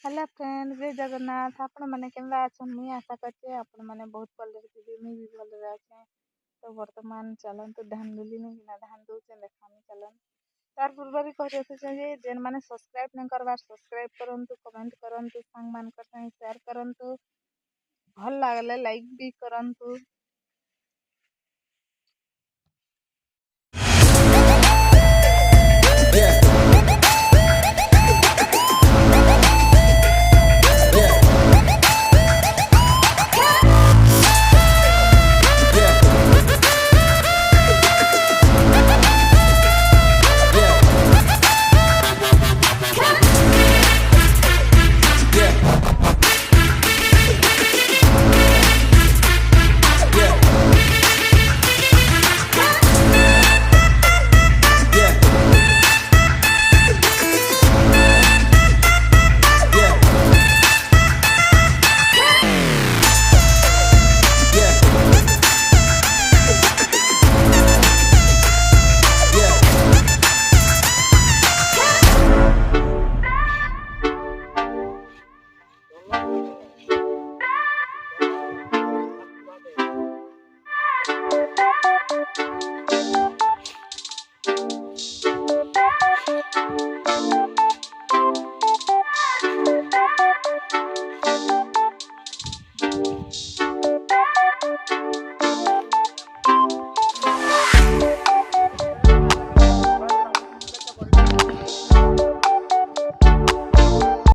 Hello friend जय जगन्नाथ आपण मैंने केमरा अछन मुई आशा करछे आपण मैंने बहुत भले थे मुई भी भले अच्छे। तो वर्तमान चलतु धान दुली ना धान दूचे देखामी चलन तार पूर्व भी कहे जेन मैंने सब्सक्राइब नहीं करवार सब्सक्राइब करंतु कमेंट करंतु सांग मान कर शेयर करंतु भल लागले लाइक भी करंतु।